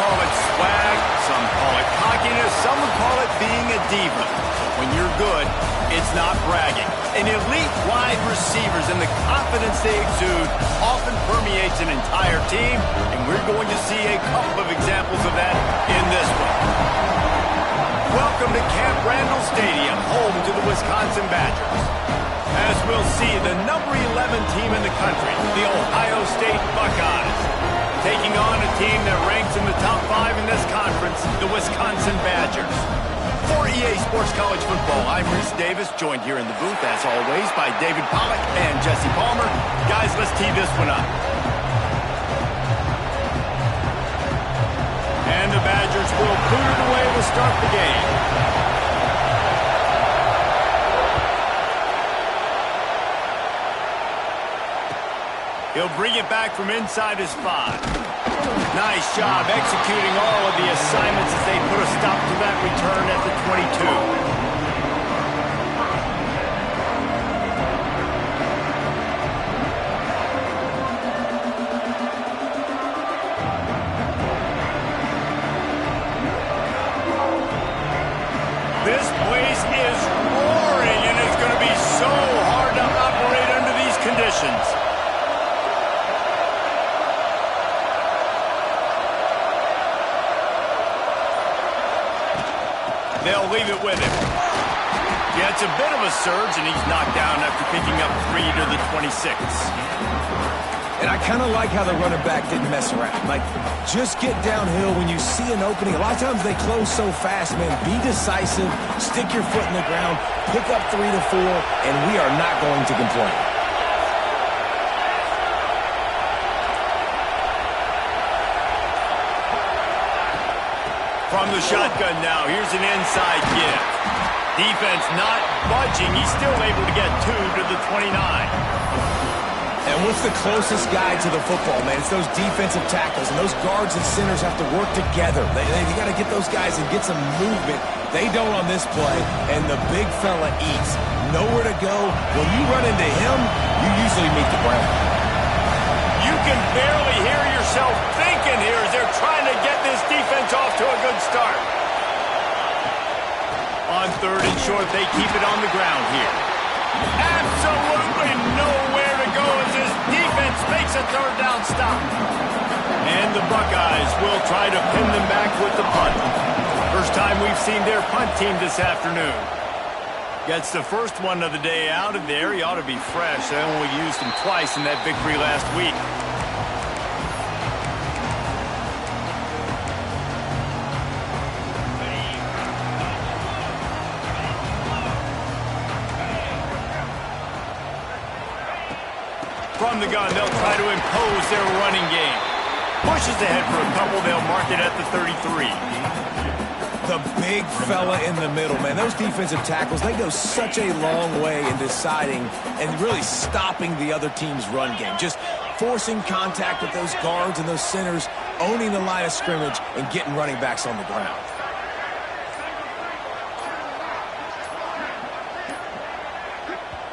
call it swag, some call it cockiness, some would call it being a diva. When you're good, it's not bragging. And elite wide receivers and the confidence they exude often permeates an entire team, and we're going to see a couple of examples of that in this one. Welcome to Camp Randall Stadium, home to the Wisconsin Badgers. As we'll see, the number 11 team in the country, the Ohio State Buckeyes, taking on a team that ranks in the top 5 in this conference, the Wisconsin Badgers. For EA Sports College Football, I'm Reese Davis, joined here in the booth, as always, by David Pollack and Jesse Palmer. Guys, let's tee this one up. And the Badgers will boot it away to start the game. He'll bring it back from inside his 5. Nice job executing all of the assignments as they put a stop to that return at the 22. This place is roaring, and it's going to be so hard to operate under these conditions. They'll leave it with him. Gets a bit of a surge, and he's knocked down after picking up 3 to the 26. And I kind of like how the running back didn't mess around. Like, just get downhill when you see an opening. A lot of times they close so fast, man. Be decisive, stick your foot in the ground, pick up 3 to 4, and we are not going to complain. From the shotgun now, here's an inside give. Defense not budging. He's still able to get 2 to the 29. And what's the closest guy to the football, man? It's those defensive tackles, and those guards and centers have to work together. They got to get those guys and get some movement. They don't on this play, and the big fella eats. Nowhere to go. When you run into him, you usually meet the ground. You can barely hear yourself thinking here as they're trying to get this defense off to a good start. On 3rd and short, they keep it on the ground here. Absolutely nowhere to go as this defense makes a 3rd down stop. And the Buckeyes will try to pin them back with the punt. First time we've seen their punt team this afternoon. Gets the first one of the day out of there. He ought to be fresh. They only used him twice in that victory last week. From the gun, they'll try to impose their running game. Pushes ahead for a couple. They'll mark it at the 33. The big fella in the middle, man. Those defensive tackles, they go such a long way in deciding and really stopping the other team's run game. Just forcing contact with those guards and those centers, owning the line of scrimmage, and getting running backs on the ground.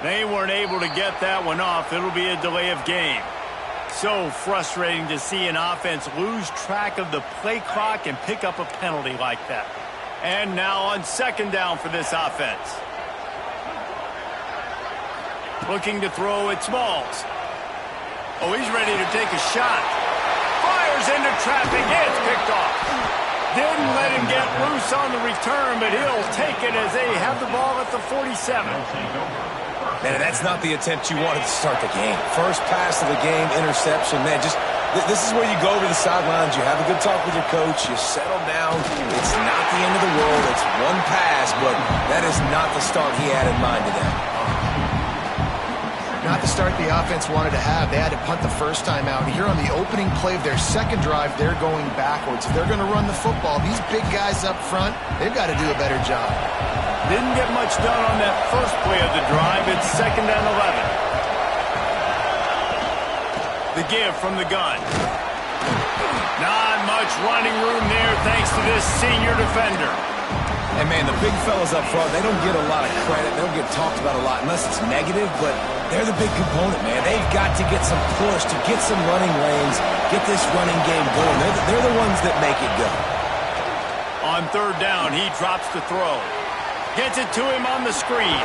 They weren't able to get that one off. It'll be a delay of game. So frustrating to see an offense lose track of the play clock and pick up a penalty like that. And now on 2nd down for this offense. Looking to throw at Smalls. Oh, he's ready to take a shot. Fires into traffic. It's picked off. Didn't let him get loose on the return, but he'll take it as they have the ball at the 47. Man, that's not the attempt you wanted to start the game. First pass of the game, interception. Man, this is where you go over the sidelines. You have a good talk with your coach. You settle down. It's not the end of the world. It's one pass, but that is not the start he had in mind today. Not the start the offense wanted to have. They had to punt the first time out. Here on the opening play of their 2nd drive, they're going backwards. If they're going to run the football, these big guys up front, they've got to do a better job. Didn't get much done on that first play of the drive. It's 2nd and 11. The give from the gun. Not much running room there thanks to this senior defender. And, man, the big fellas up front, they don't get a lot of credit. They don't get talked about a lot unless it's negative, but they're the big component, man. They've got to get some push, to get some running lanes, get this running game going. They're the ones that make it go. On third down, he drops to throw. Gets it to him on the screen.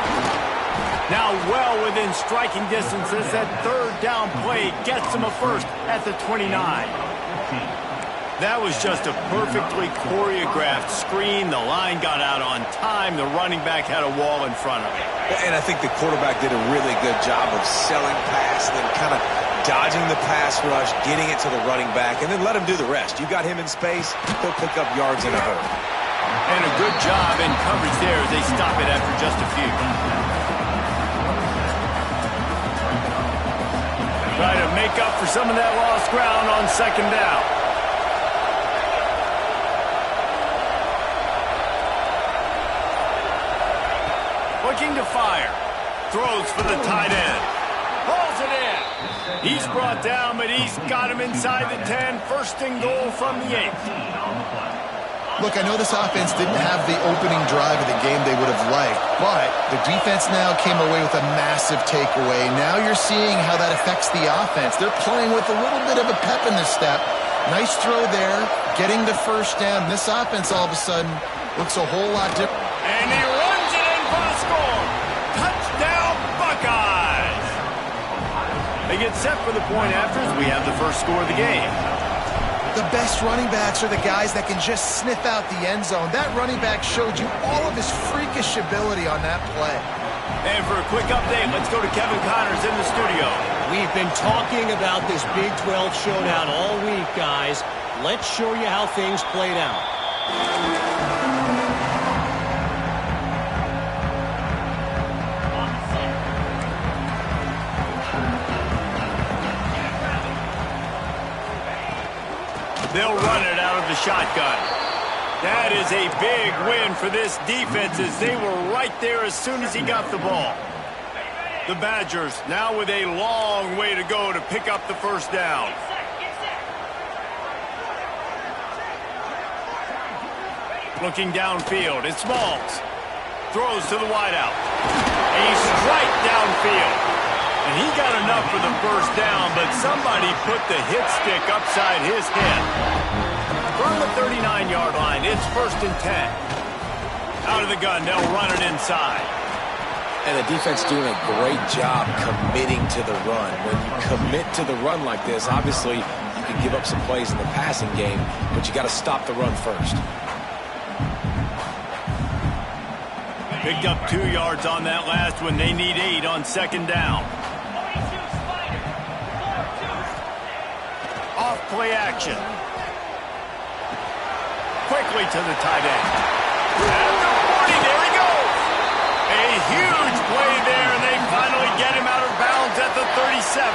Now well within striking distance as that third down play gets him a first at the 29. That was just a perfectly choreographed screen. The line got out on time. The running back had a wall in front of him. And I think the quarterback did a really good job of selling pass and then kind of dodging the pass rush, getting it to the running back, and then let him do the rest. You got him in space, he'll pick up yards in a hurry. And a good job in coverage there as they stop it after just a few. Try to make up for some of that lost ground on second down. Looking to fire. Throws for the tight end. Pulls it in. He's brought down, but he's got him inside the 10. First and goal from the 8. Look, I know this offense didn't have the opening drive of the game they would have liked, but the defense now came away with a massive takeaway. Now you're seeing how that affects the offense. They're playing with a little bit of a pep in the step. Nice throw there, getting the first down. This offense all of a sudden looks a whole lot different. And he runs it in for a score. Touchdown, Buckeyes! They get set for the point after as we have the first score of the game. The best running backs are the guys that can just sniff out the end zone. That running back showed you all of his freakish ability on that play. And for a quick update, let's go to Kevin Connors in the studio. We've been talking about this Big 12 showdown all week, guys. Let's show you how things played out. They'll run it out of the shotgun. That is a big win for this defense as they were right there as soon as he got the ball. The Badgers now with a long way to go to pick up the first down. Looking downfield, it's Smalls. Throws to the wideout. A strike downfield. And he got enough for the first down, but somebody put the hit stick upside his head. From the 39-yard line, it's first and 10. Out of the gun, they'll run it inside. And the defense doing a great job committing to the run. When you commit to the run like this, obviously you can give up some plays in the passing game, but you got to stop the run first. Picked up 2 yards on that last one. They need 8 on second down. Off play action. Quickly to the tight end. At the 40, there he goes. A huge play there, and they finally get him out of bounds at the 37.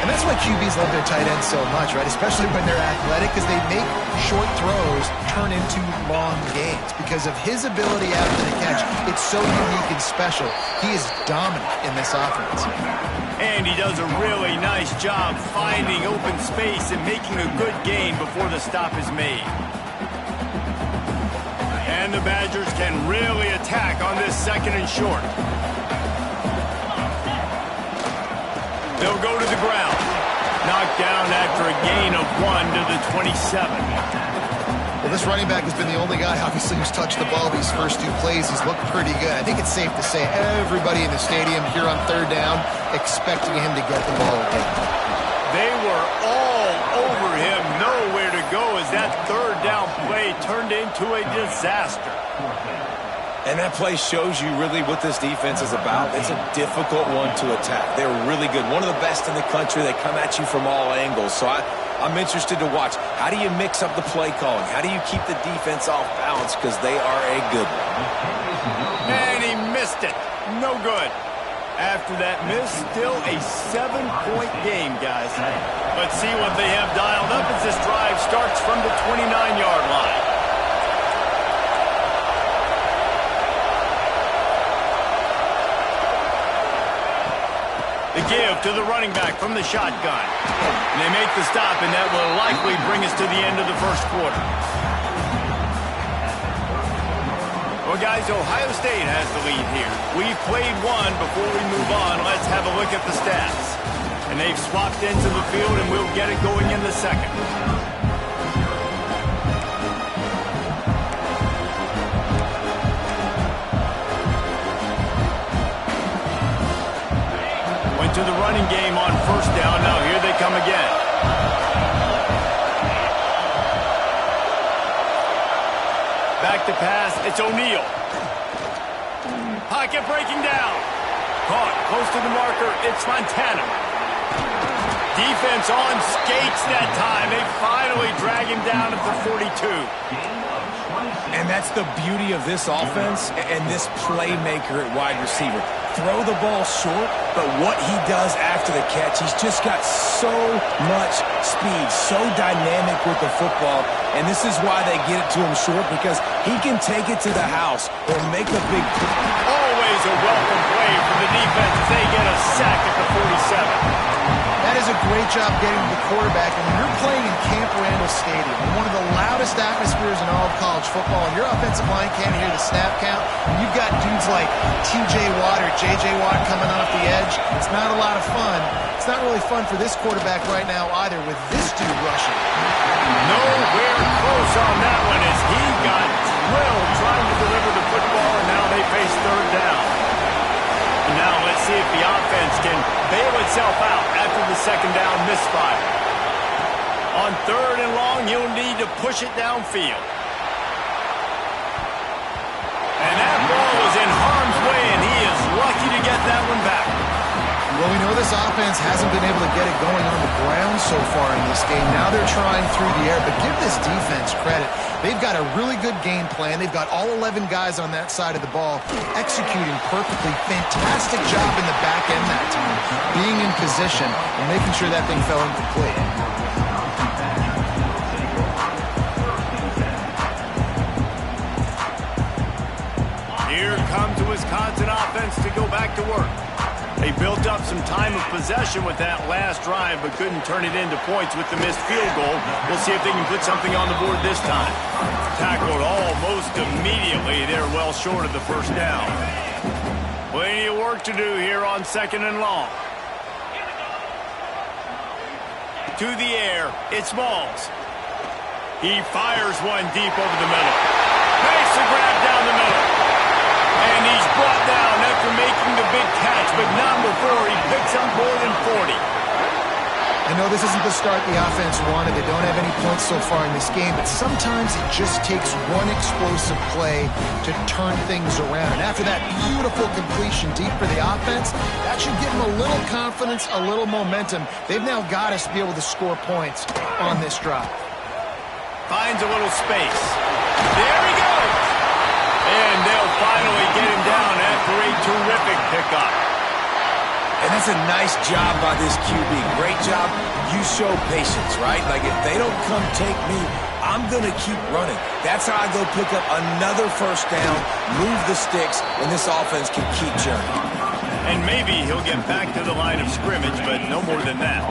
And that's why QBs love their tight ends so much, right? Especially when they're athletic, because they make short throws turn into long gains. Because of his ability after the catch, it's so unique and special. He is dominant in this offense. And he does a really nice job finding open space and making a good gain before the stop is made. And the Badgers can really attack on this second and short. They'll go to the ground. Knocked down after a gain of 1 to the 27. Well, this running back has been the only guy, obviously, who's touched the ball these first 2 plays. He's looked pretty good. I think it's safe to say everybody in the stadium here on third down expecting him to get the ball again. They were all over him. Nowhere to go as that third down play turned into a disaster. And that play shows you really what this defense is about. It's a difficult one to attack. They're really good. One of the best in the country. They come at you from all angles. So I'm interested to watch. How do you mix up the play calling? How do you keep the defense off balance? Because they are a good one. And he missed it. No good. After that miss, still a 7-point game, guys. Let's see what they have dialed up as this drive starts from the 29-yard line. The give to the running back from the shotgun. And they make the stop, and that will likely bring us to the end of the first quarter. Well, guys, Ohio State has the lead here. We've played one. Before we move on, let's have a look at the stats. And they've swapped into the field, and we'll get it going in the second. Went to the running game on first down. Now here they come again. Back to pass. It's O'Neal. Pocket breaking down. Caught close to the marker. It's Montana. Defense on skates that time. They finally drag him down at the 42. And that's the beauty of this offense and this playmaker at wide receiver. Throw the ball short, but what he does after the catch, he's just got so much speed, so dynamic with the football, and this is why they get it to him short, because he can take it to the house or make a big play. Always a welcome play for the defense as they get a sack at the 47. That is a great job getting to the quarterback. And when you're playing in Camp Randall Stadium, one of the loudest atmospheres in all of college football, and your offensive line can't hear the snap count, and you've got dudes like T.J. Watt or J.J. Watt coming off the edge, it's not a lot of fun. It's not really fun for this quarterback right now either with this dude rushing. Nowhere close on that one as he got drilled trying to deliver the football, and now they face third down. And now let's see if the offense can bail itself out after the second down misfire. On third and long, he'll need to push it downfield. And that ball was in harm's way, and he is lucky to get that one back. Well, we know this offense hasn't been able to get it going on the ground so far in this game. Now they're trying through the air, but give this defense credit. They've got a really good game plan. They've got all 11 guys on that side of the ball executing perfectly. Fantastic job in the back end that time, being in position and making sure that thing fell incomplete. Here comes the Wisconsin offense to go back to work. They built up some time of possession with that last drive, but couldn't turn it into points with the missed field goal. We'll see if they can put something on the board this time. Tackled almost immediately. They're well short of the first down. Plenty of work to do here on second and long. To the air, it's Smalls. He fires one deep over the middle. Makes the grab down the middle. And he's brought down after making the big catch, but not before he picks up more than 40. I know this isn't the start the offense wanted. They don't have any points so far in this game, but sometimes it just takes one explosive play to turn things around. And after that beautiful completion deep for the offense, that should give them a little confidence, a little momentum. They've now got us to be able to score points on this drive. Finds a little space. There he goes! And they'll finally get him down after a terrific pickup. And that's a nice job by this QB. Great job. You show patience, right? Like, if they don't come take me, I'm going to keep running. That's how I go pick up another first down, move the sticks, and this offense can keep churning. And maybe he'll get back to the line of scrimmage, but no more than that.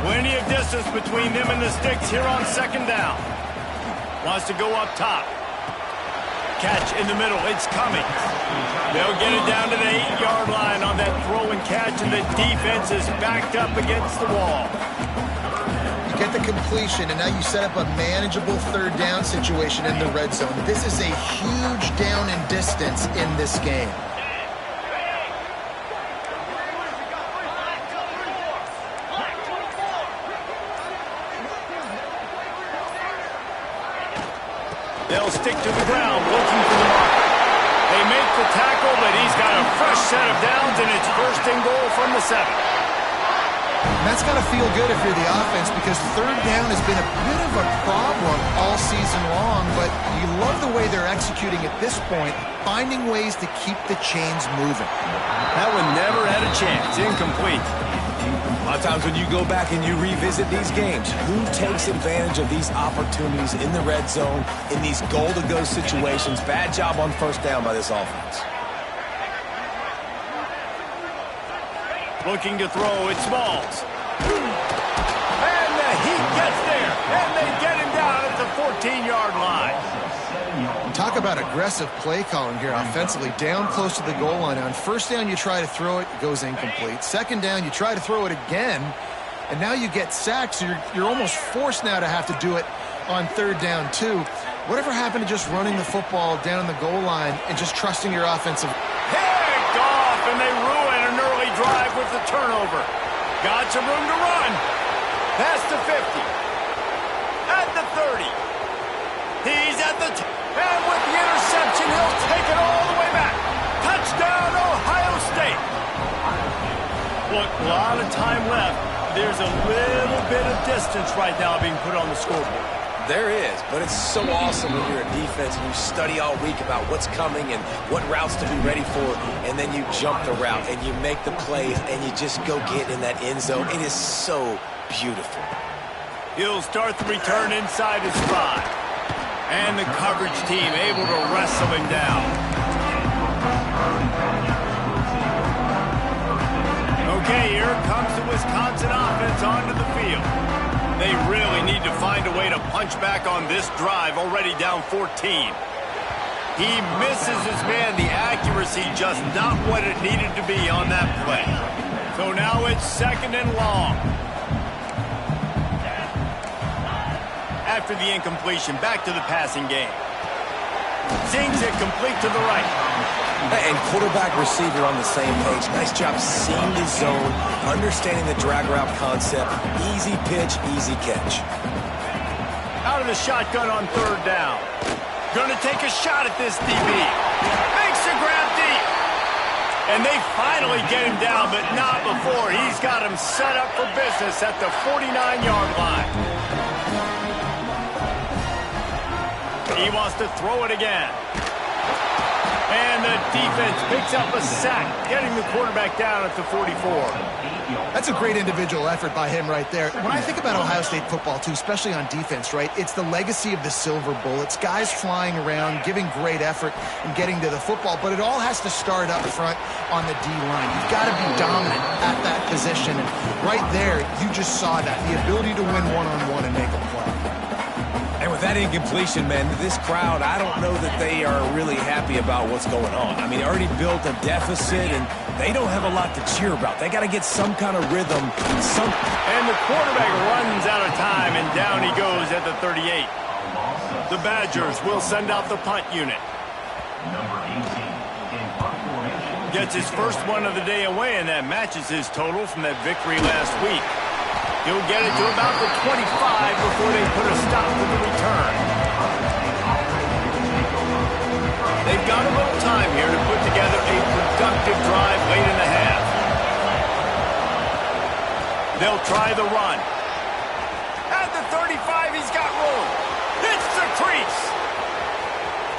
Plenty of distance between them and the sticks here on second down. Wants to go up top. Catch in the middle. It's coming. They'll get it down to the 8-yard line on that throw and catch, and the defense is backed up against the wall. You get the completion, and now you set up a manageable third down situation in the red zone. This is a huge down in distance in this game. They'll stick to the ground, looking for the mark. They make the tackle, but he's got a fresh set of downs, and it's first and goal from the 7. And that's got to feel good if you're the offense, because third down has been a bit of a problem all season long, but you love the way they're executing at this point, finding ways to keep the chains moving. That one never had a chance. Incomplete. A lot of times when you go back and you revisit these games, who takes advantage of these opportunities in the red zone, in these goal-to-go situations? Bad job on first down by this offense. Looking to throw, it's Smalls. And the Heat gets there, and they get him down at the 14-yard line. Talk about aggressive play calling here offensively. Down close to the goal line. On first down, you try to throw it. It goes incomplete. Second down, you try to throw it again. And now you get sacked, so you're almost forced now to have to do it on third down, too. Whatever happened to just running the football down the goal line and just trusting your offensive... Picked off, and they ruin an early drive with the turnover. Got some room to run. Past the 50. At the 30. He's at the... And with the interception, he'll take it all the way back. Touchdown, Ohio State. Look, a lot of time left. There's a little bit of distance right now being put on the scoreboard. There is, but it's so awesome when you're a defense and you study all week about what's coming and what routes to be ready for, and then you jump the route and you make the plays and you just go get in that end zone. It is so beautiful. He'll start the return inside his 5. And the coverage team able to wrestle him down. Okay, here comes the Wisconsin offense onto the field. They really need to find a way to punch back on this drive, already down 14. He misses his man. The accuracy just not what it needed to be on that play. So now it's second and long. After the incompletion, back to the passing game. Zings it complete to the right. And quarterback receiver on the same page. Nice job seeing the zone, understanding the drag route concept. Easy pitch, easy catch. Out of the shotgun on third down. Gonna take a shot at this DB. Makes the grab deep. And they finally get him down, but not before. He's got him set up for business at the 49-yard line. He wants to throw it again. And the defense picks up a sack, getting the quarterback down at the 44. That's a great individual effort by him right there. When I think about Ohio State football, too, especially on defense, right, it's the legacy of the silver bullets, guys flying around, giving great effort and getting to the football, but it all has to start up front on the D-line. You've got to be dominant at that position, and right there, you just saw that, the ability to win one-on-one and make a play. And with that incompletion, man, this crowd, I don't know that they are really happy about what's going on. I mean, they already built a deficit, and they don't have a lot to cheer about. They got to get some kind of rhythm. And the quarterback runs out of time, and down he goes at the 38. The Badgers will send out the punt unit. Gets his first one of the day away, and that matches his total from that victory last week. He'll get it to about the 25 before they put a stop to the return. They've got a little time here to put together a productive drive late in the half. They'll try the run. At the 35, he's got room. Hits the crease.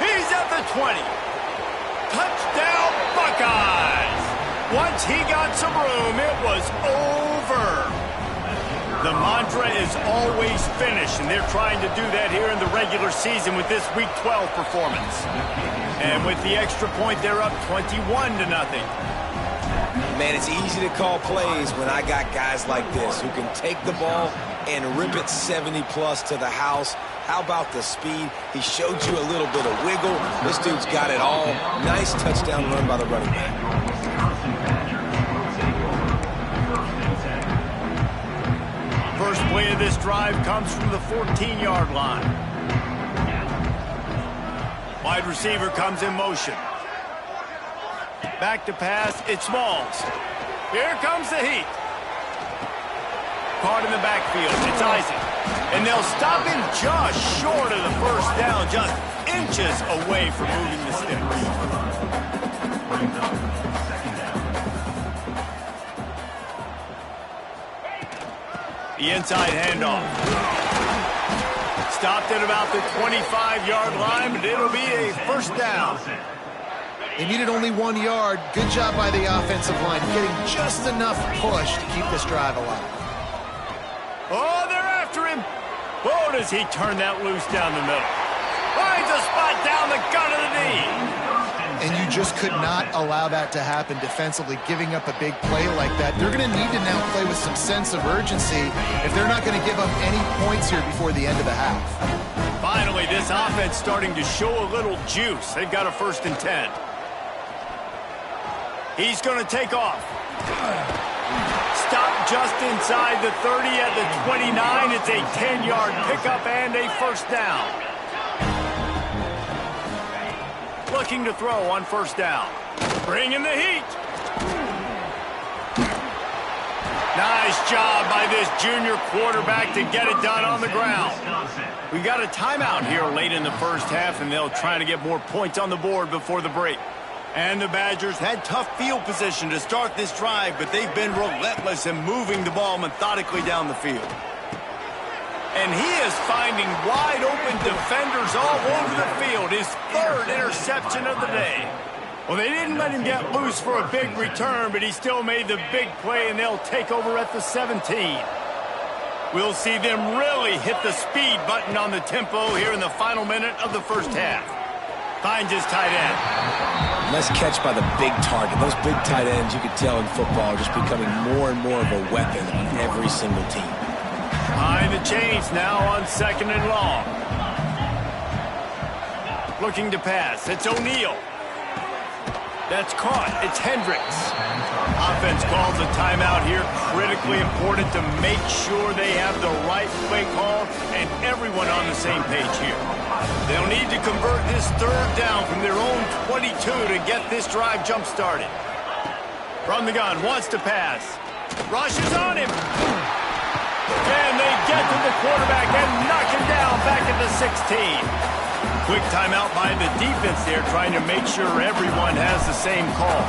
He's at the 20. Touchdown, Buckeyes. Once he got some room, it was over. The mantra is always finish, and they're trying to do that here in the regular season with this Week 12 performance. And with the extra point, they're up 21-0. Man, it's easy to call plays when I got guys like this who can take the ball and rip it 70-plus to the house. How about the speed? He showed you a little bit of wiggle. This dude's got it all. Nice touchdown run by the running back. First play of this drive comes from the 14-yard line. Wide receiver comes in motion. Back to pass, it's Smalls. Here comes the heat. Caught in the backfield, it's Isaac. And they'll stop him just short of the first down, just inches away from moving the sticks. The inside handoff. Stopped at about the 25-yard line, but it'll be a first down. They needed only 1 yard. Good job by the offensive line, getting just enough push to keep this drive alive. Oh, they're after him. Oh, does he turn that loose down the middle. Finds a spot down the gut of the knee. And you just could not allow that to happen defensively, giving up a big play like that. They're going to need to now play with some sense of urgency if they're not going to give up any points here before the end of the half. Finally, this offense starting to show a little juice. They've got a 1st and 10. He's going to take off. Stop just inside the 30 at the 29. It's a 10-yard pickup and a 1st down. Looking to throw on 1st down. Bringing the heat. Nice job by this junior quarterback to get it done on the ground. We got a timeout here late in the 1st half, and they'll try to get more points on the board before the break. And the Badgers had tough field position to start this drive, but they've been relentless in moving the ball methodically down the field. And he is finding wide open defenders all over the field. His 3rd interception of the day. Well, they didn't let him get loose for a big return, but he still made the big play, and they'll take over at the 17. We'll see them really hit the speed button on the tempo here in the final minute of the 1st half. Finds his tight end. Nice catch by the big target. Those big tight ends, you could tell in football, are just becoming more and more of a weapon on every single team. Behind the chains now on 2nd and long. Looking to pass. It's O'Neal. That's caught. It's Hendricks. Offense calls a timeout here. Critically important to make sure they have the right play call and everyone on the same page here. They'll need to convert this 3rd down from their own 22 to get this drive jump-started. From the gun, wants to pass. Rushes on him. And they get to the quarterback and knock him down back at the 16. Quick timeout by the defense there, trying to make sure everyone has the same call.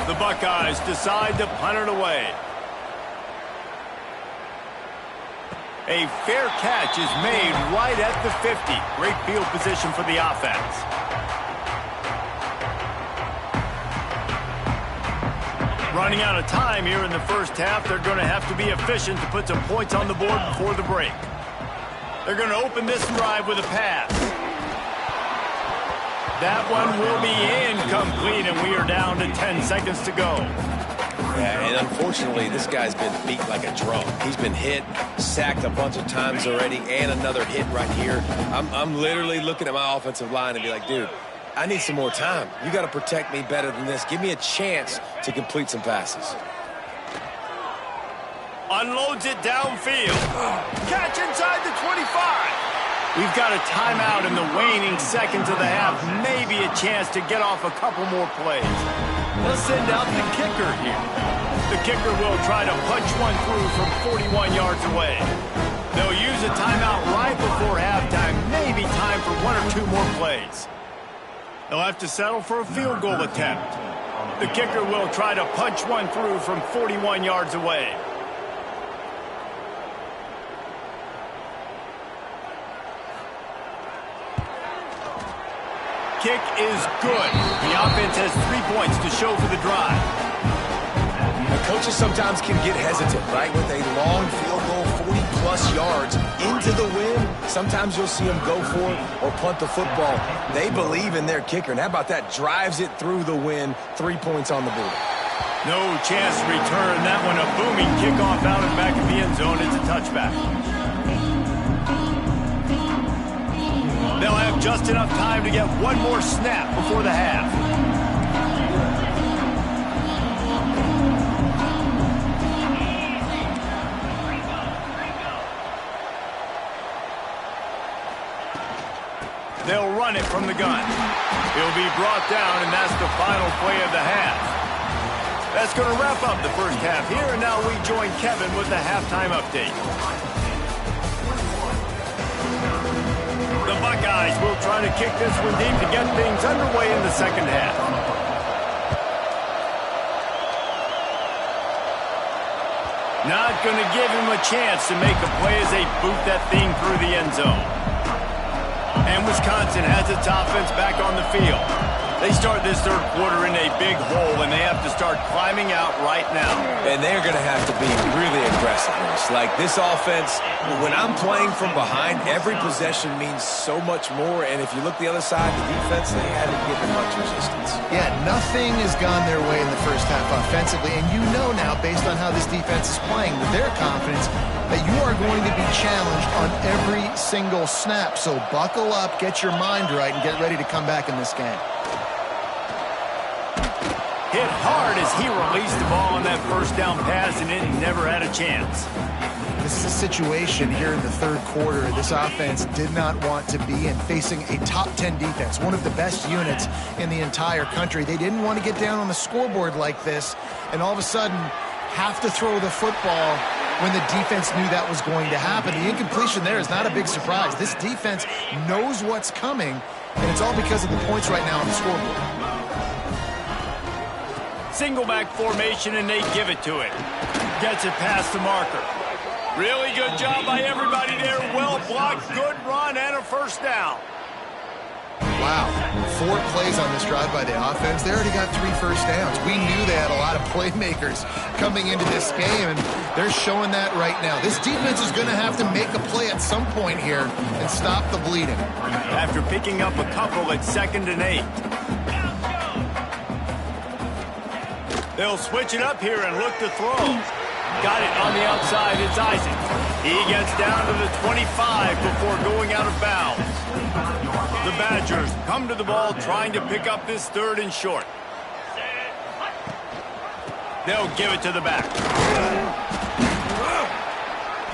The Buckeyes decide to punt it away. A fair catch is made right at the 50. Great field position for the offense. Running out of time here in the 1st half. They're going to have to be efficient to put some points on the board before the break. They're going to open this drive with a pass. That one will be incomplete, and we are down to 10 seconds to go. Yeah, and unfortunately, this guy's been beat like a drum. He's been hit, sacked a bunch of times already, and another hit right here. I'm literally looking at my offensive line and be like, dude, I need some more time. You got to protect me better than this. Give me a chance to complete some passes. Unloads it downfield. Catch inside the 25. We've got a timeout in the waning seconds of the half. Maybe a chance to get off a couple more plays. They'll send out the kicker here. The kicker will try to punch one through from 41 yards away. They'll use a timeout right before halftime. Maybe time for 1 or 2 more plays. They'll have to settle for a field goal attempt. The kicker will try to punch one through from 41 yards away. Kick is good. The offense has 3 points to show for the drive. Now, coaches sometimes can get hesitant, right? With a long field goal, 40-plus yards into the wind, sometimes you'll see them go for it or punt the football. They believe in their kicker, and how about that? Drives it through the wind, 3 points on the board. No chance to return. That one a booming kickoff out and back of the end zone. It's a touchback. They'll have just enough time to get one more snap before the half. They'll run it from the gun. He'll be brought down, and that's the final play of the half. That's going to wrap up the 1st half here, and now we join Kevin with the halftime update. The Buckeyes will try to kick this one deep to get things underway in the 2nd half. Not going to give him a chance to make a play as they boot that thing through the end zone. And Wisconsin has its offense back on the field. They start this third quarter in a big hole, and they have to start climbing out right now. And they're going to have to be really aggressive. Like this offense, when I'm playing from behind, every possession means so much more. And if you look the other side, the defense, they haven't given much resistance. Yeah, nothing has gone their way in the first half offensively. And you know now, based on how this defense is playing, with their confidence, that you are going to be challenged on every single snap. So buckle up, get your mind right, and get ready to come back in this game. Hit hard as he released the ball on that first down pass, and it never had a chance. This is a situation here in the third quarter this offense did not want to be in, facing a top 10 defense, one of the best units in the entire country. They didn't want to get down on the scoreboard like this and all of a sudden have to throw the football when the defense knew that was going to happen. The incompletion there is not a big surprise. This defense knows what's coming, and it's all because of the points right now on the scoreboard. Single back formation, and they give it to it. Gets it past the marker. Really good job by everybody there. Well blocked, good run, and a first down. Wow, 4 plays on this drive by the offense. They already got 3 first downs. We knew they had a lot of playmakers coming into this game, and they're showing that right now. This defense is going to have to make a play at some point here and stop the bleeding. After picking up a couple at 2nd and 8. They'll switch it up here and look to throw. Got it on the outside. It's Isaac. He gets down to the 25 before going out of bounds. The Badgers come to the ball trying to pick up this 3rd and short. They'll give it to the back.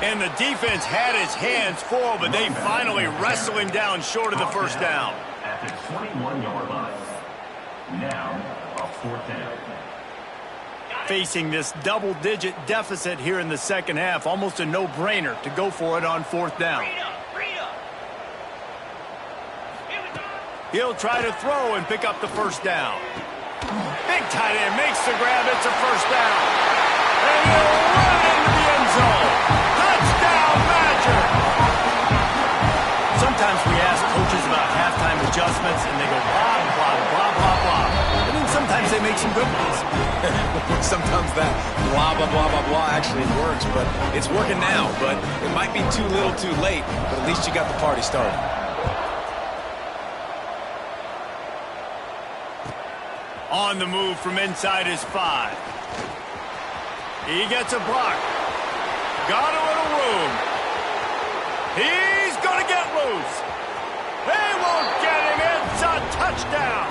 And the defense had his hands full, but they finally wrestle him down short of the first down. At the 21-yard line. Now, a 4th down. Facing this double-digit deficit here in the second half, almost a no-brainer to go for it on 4th down. He'll try to throw and pick up the first down. Big tight end makes the grab. It's a first down. And he'll run into the end zone. Touchdown, Badger! Sometimes we ask coaches about halftime adjustments, and they go blah, blah, blah, blah, blah. And then sometimes they make some good ones. Sometimes that blah, blah, blah, blah, blah actually works, but it's working now. But it might be too little too late, but at least you got the party started. On the move from inside his 5. He gets a block. Got a little room. He's going to get loose. They won't get him. It's a touchdown.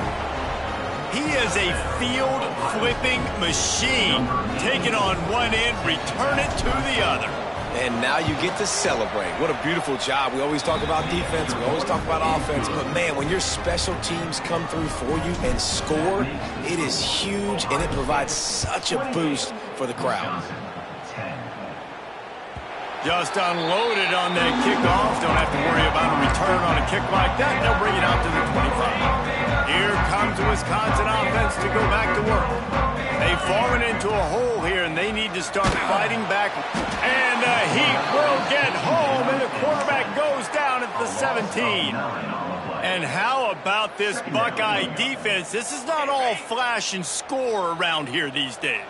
He is a field-flipping machine. Take it on one end, return it to the other. And now you get to celebrate. What a beautiful job. We always talk about defense. We always talk about offense. But, man, when your special teams come through for you and score, it is huge, and it provides such a boost for the crowd. Just unloaded on that kickoff. Don't have to worry about a return on a kick like that. They'll bring it out to the 25. Here comes the Wisconsin offense to go back to work. They've fallen into a hole here, and they need to start fighting back. And the Heat will get home, and the quarterback goes down at the 17. And how about this Buckeye defense? This is not all flash and score around here these days.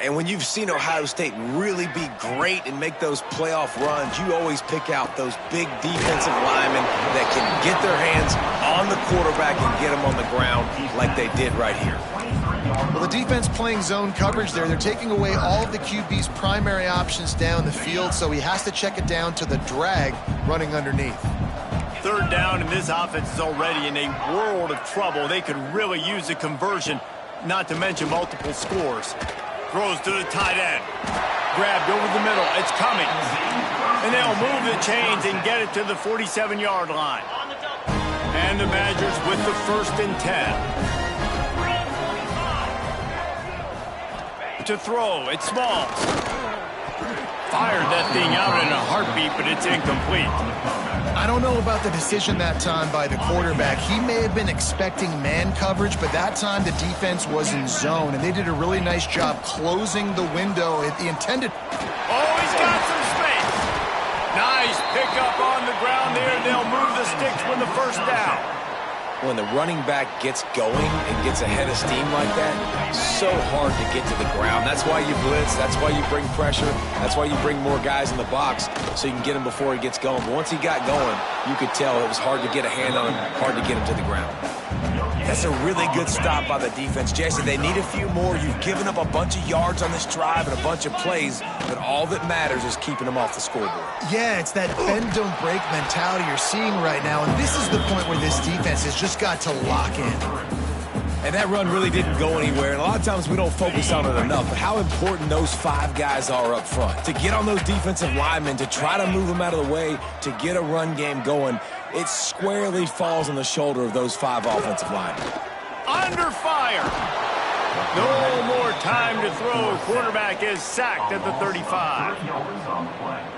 And when you've seen Ohio State really be great and make those playoff runs, you always pick out those big defensive linemen that can get their hands on the quarterback and get them on the ground like they did right here. Well, the defense playing zone coverage there. They're taking away all of the QB's primary options down the field, so he has to check it down to the drag running underneath. 3rd down, and this offense is already in a world of trouble. They could really use a conversion, not to mention multiple scores. Throws to the tight end. Grabbed over the middle. It's coming. And they'll move the chains and get it to the 47-yard line. And the Badgers with the 1st and 10. To throw, it's Smalls. Fired that thing out in a heartbeat, but it's incomplete. I don't know about the decision that time by the quarterback. He may have been expecting man coverage, but that time the defense was in zone, and they did a really nice job closing the window. The intended... Oh, he's got some space. Nice pickup on the ground there. They'll move the sticks with the first down. when the running back gets going and gets ahead of steam like that, so hard to get to the ground. That's why you blitz. That's why you bring pressure. That's why you bring more guys in the box so you can get him before he gets going. But once he got going, you could tell it was hard to get a hand on him, hard to get him to the ground. That's a really good stop by the defense, Jesse. They need a few more. You've given up a bunch of yards on this drive and a bunch of plays, but all that matters is keeping them off the scoreboard. Yeah, it's that bend, don't break mentality you're seeing right now, and this is the point where this defense has just got to lock in. And that run really didn't go anywhere, and a lot of times we don't focus on it enough, but how important those 5 guys are up front. To get on those defensive linemen, to try to move them out of the way, to get a run game going, it squarely falls on the shoulder of those 5 offensive linemen. Under fire. No more time to throw. Quarterback is sacked at the 35.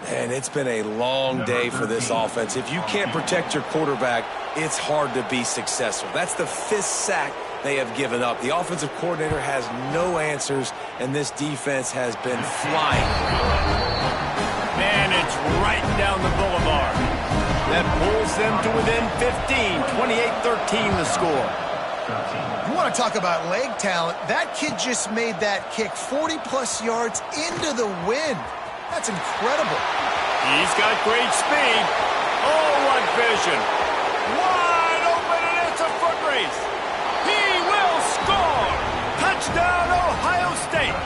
And it's been a long day for this offense. If you can't protect your quarterback, it's hard to be successful. That's the 5th sack they have given up. The offensive coordinator has no answers, and this defense has been flying. Man, it's right down the boulevard. That pulls them to within 15, 28-13 the score. You want to talk about leg talent? That kid just made that kick 40-plus yards into the wind. That's incredible. He's got great speed. Oh, what vision. Wide open, and it's a foot race. He will score. Touchdown, Ohio State.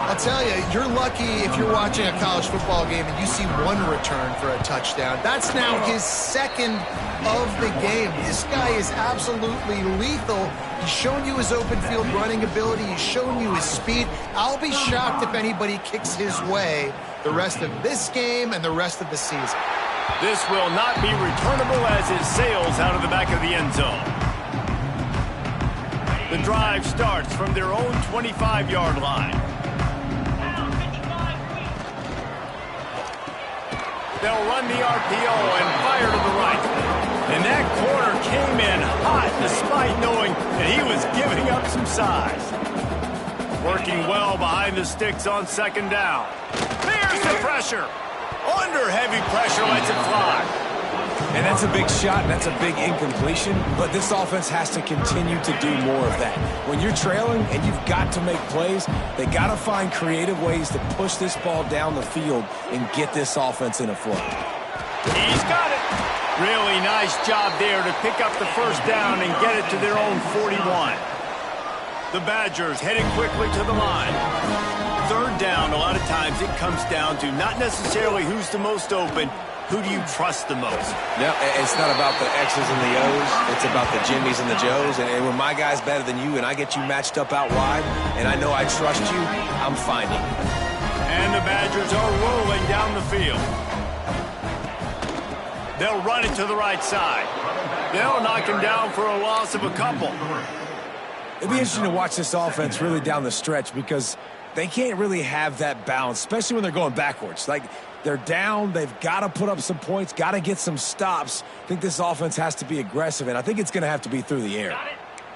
I'll tell you, you're lucky if you're watching a college football game and you see one return for a touchdown. That's now his 2nd of the game. This guy is absolutely lethal. He's shown you his open field running ability. He's shown you his speed. I'll be shocked if anybody kicks his way the rest of this game and the rest of the season. This will not be returnable as it sails out of the back of the end zone. The drive starts from their own 25-yard line. They'll run the RPO and fire to the right. And that corner came in hot despite knowing that he was giving up some size. Working well behind the sticks on 2nd down. There's the pressure. Under heavy pressure, lets it fly. And that's a big shot, and that's a big incompletion, but this offense has to continue to do more of that. When you're trailing and you've got to make plays, they got to find creative ways to push this ball down the field and get this offense in a flow. He's got it. Really nice job there to pick up the 1st down and get it to their own 41. The Badgers heading quickly to the line. 3rd down, a lot of times it comes down to not necessarily who's the most open, who do you trust the most? No, it's not about the X's and the O's. It's about the Jimmies and the Joes. And when my guy's better than you and I get you matched up out wide and I know I trust you, I'm finding you. And the Badgers are rolling down the field. They'll run it to the right side. They'll knock him down for a loss of a couple. It'll be interesting to watch this offense really down the stretch because they can't really have that balance, especially when they're going backwards. Like, they're down, they've got to put up some points, got to get some stops. I think this offense has to be aggressive, and I think it's going to have to be through the air.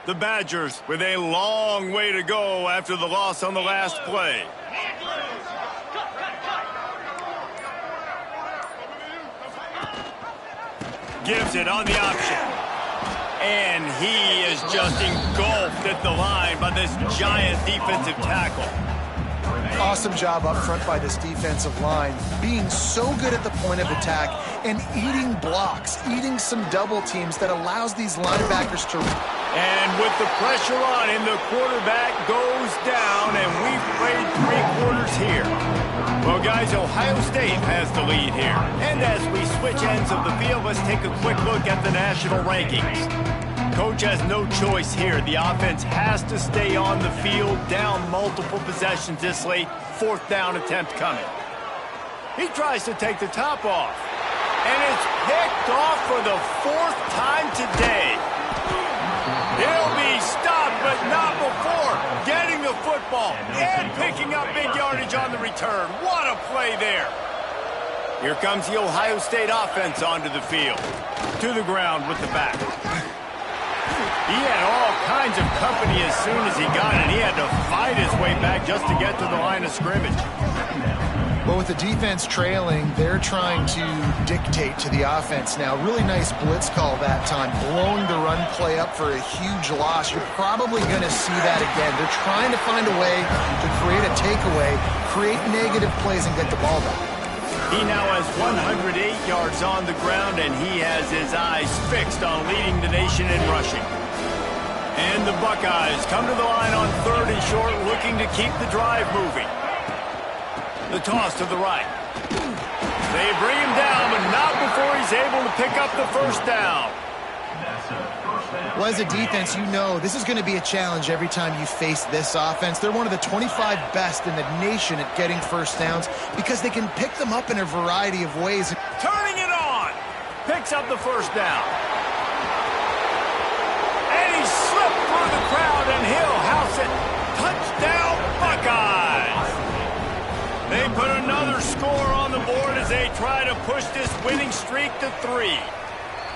The Badgers with a long way to go after the loss on the last play. Gives it on the option. And he is just engulfed at the line by this giant defensive tackle. Awesome job up front by this defensive line, being so good at the point of attack and eating blocks, eating some double teams that allows these linebackers to... And with the pressure on him, the quarterback goes down, and we've played 3 quarters here. Well, guys, Ohio State has the lead here. And as we switch ends of the field, let's take a quick look at the national rankings. Coach has no choice here. The offense has to stay on the field, down multiple possessions this late. 4th down attempt coming. He tries to take the top off. And it's picked off for the 4th time today. He'll be stopped, but not before getting the football and picking up big yardage on the return. What a play there. Here comes the Ohio State offense onto the field. To the ground with the back. He had all kinds of company as soon as he got it. He had to fight his way back just to get to the line of scrimmage. Well, with the defense trailing, they're trying to dictate to the offense now. Really nice blitz call that time, blowing the run play up for a huge loss. You're probably going to see that again. They're trying to find a way to create a takeaway, create negative plays, and get the ball back. He now has 108 yards on the ground, and he has his eyes fixed on leading the nation in rushing. And the Buckeyes come to the line on 3rd and short, looking to keep the drive moving. The toss to the right. They bring him down, but not before he's able to pick up the first down. Well, as a defense, you know this is going to be a challenge every time you face this offense. They're one of the 25 best in the nation at getting first downs because they can pick them up in a variety of ways. Turning it on. Picks up the first down. And he slipped through the crowd, and he'll house it. Touchdown, Buckeyes. They put another score on the board as they try to push this winning streak to 3.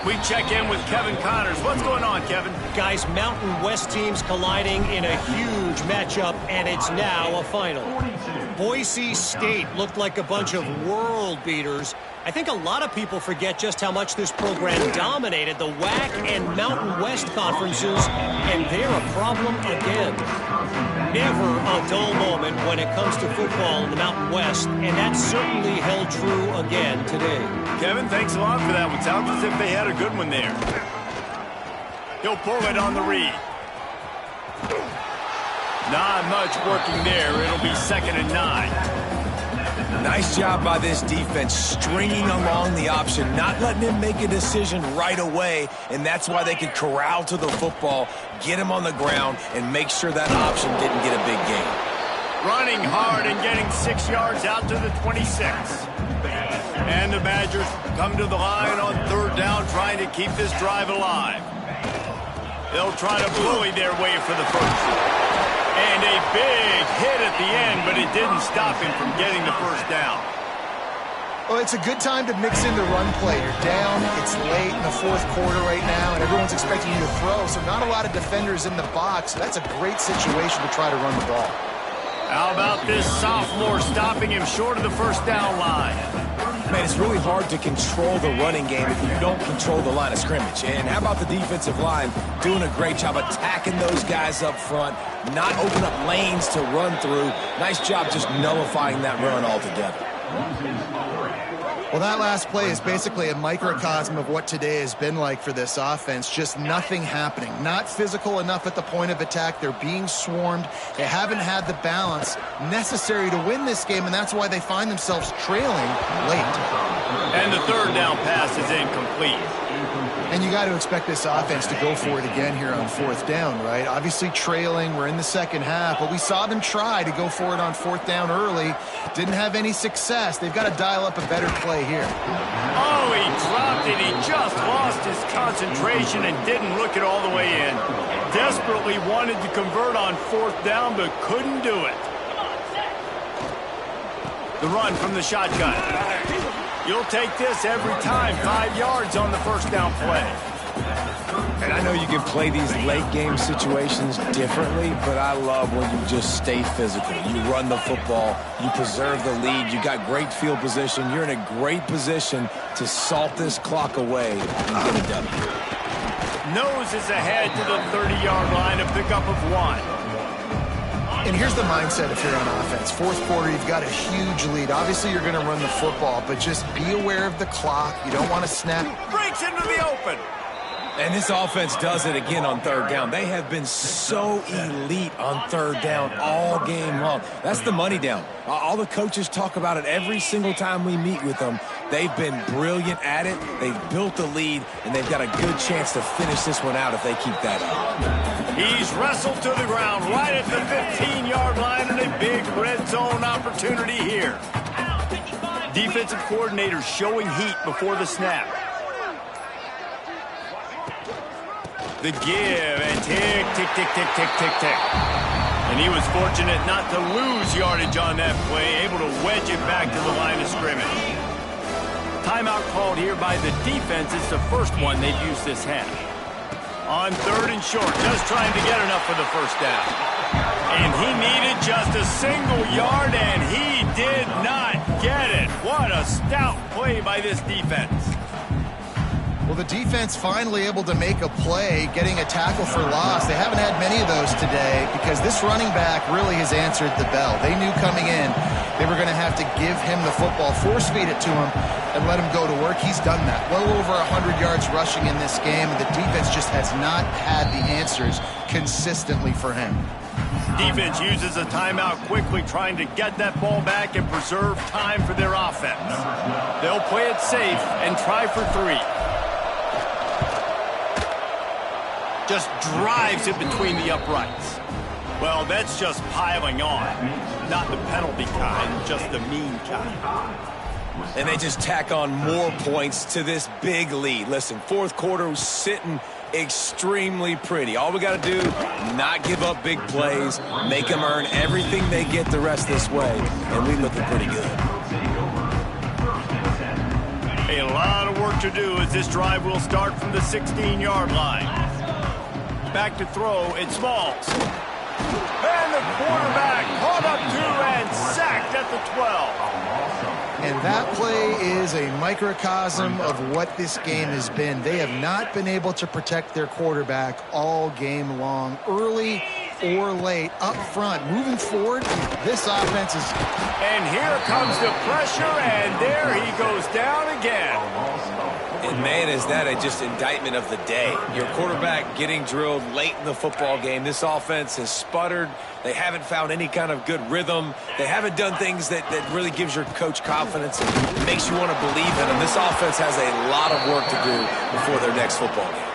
We check in with Kevin Connors. What's going on, Kevin? Guys, Mountain West teams colliding in a huge matchup, and it's now a final. Boise State looked like a bunch of world beaters. I think a lot of people forget just how much this program dominated the WAC and Mountain West conferences, and they're a problem again. Never a dull moment when it comes to football in the Mountain West, and that certainly held true again today. Kevin, thanks a lot for that one. Sounds as if they had a good one there. He'll pull it on the read. Not much working there. It'll be 2nd and 9. Nice job by this defense, stringing along the option, not letting him make a decision right away, and that's why they could corral to the football, get him on the ground, and make sure that option didn't get a big gain. Running hard and getting 6 yards out to the 26. And the Badgers come to the line on 3rd down, trying to keep this drive alive. They'll try to bully their way for the first. And a big hit at the end, but it didn't stop him from getting the first down. Well, it's a good time to mix in the run play. You're down, it's late in the 4th quarter right now, and everyone's expecting you to throw, so not a lot of defenders in the box. That's a great situation to try to run the ball. How about this sophomore stopping him short of the first down line? Man, it's really hard to control the running game if you don't control the line of scrimmage. And how about the defensive line doing a great job attacking those guys up front, not open up lanes to run through. Nice job just nullifying that run altogether. Well, that last play is basically a microcosm of what today has been like for this offense. Just nothing happening. Not physical enough at the point of attack. They're being swarmed. They haven't had the balance necessary to win this game, and that's why they find themselves trailing late. And the 3rd down pass is incomplete. And you got to expect this offense to go for it again here on 4th down, right? Obviously trailing. We're in the 2nd half, but we saw them try to go for it on 4th down early. Didn't have any success. They've got to dial up a better play here. Oh, he dropped it. He just lost his concentration and didn't look it all the way in. Desperately wanted to convert on 4th down, but couldn't do it. The run from the shotgun. You'll take this every time. 5 yards on the first down play. And I know you can play these late game situations differently, but I love when you just stay physical. You run the football, you preserve the lead, you got great field position, you're in a great position to salt this clock away and get it done. Nose is ahead to the 30-yard line, a pickup of 1. And here's the mindset if you're on offense. 4th quarter, you've got a huge lead. Obviously, you're going to run the football, but just be aware of the clock. You don't want to snap. Breaks into the open. And this offense does it again on 3rd down. They have been so elite on 3rd down all game long. That's the money down. All the coaches talk about it every single time we meet with them. They've been brilliant at it. They've built the lead, and they've got a good chance to finish this one out if they keep that up. He's wrestled to the ground right at the 15-yard line, and a big red zone opportunity here. Defensive coordinator showing heat before the snap. The give, and tick, tick, tick, tick, tick, tick, tick. And he was fortunate not to lose yardage on that play, able to wedge it back to the line of scrimmage. Timeout called here by the defense. It's the first one they've used this half. On 3rd and short, just trying to get enough for the first down. And he needed just a single yard, and he did not get play by this defense. Well, the defense finally able to make a play, getting a tackle for loss. They haven't had many of those today because this running back really has answered the bell. They knew coming in they were going to have to give him the football, force feed it to him, and let him go to work. He's done that. Well over 100 yards rushing in this game, and the defense just has not had the answers consistently for him. Defense uses a timeout quickly, trying to get that ball back and preserve time for their offense. They'll play it safe and try for 3. Just drives it between the uprights. Well, that's just piling on. Not the penalty kind, just the mean kind. And they just tack on more points to this big lead. Listen, fourth quarter was sitting extremely pretty. All we got to do, not give up big plays, make them earn everything they get the rest this way, and we looking pretty good. A lot of work to do as this drive will start from the 16-yard line. Back to throw, it's Smalls. And the quarterback caught up to and sacked at the 12. And that play is a microcosm of what this game has been. They have not been able to protect their quarterback all game long, early or late, up front. Moving forward, this offense is... And here comes the pressure, and there he goes down again. And, man, is that just indictment of the day. Your quarterback getting drilled late in the football game. This offense has sputtered. They haven't found any kind of good rhythm. They haven't done things that really gives your coach confidence and makes you want to believe in them. This offense has a lot of work to do before their next football game.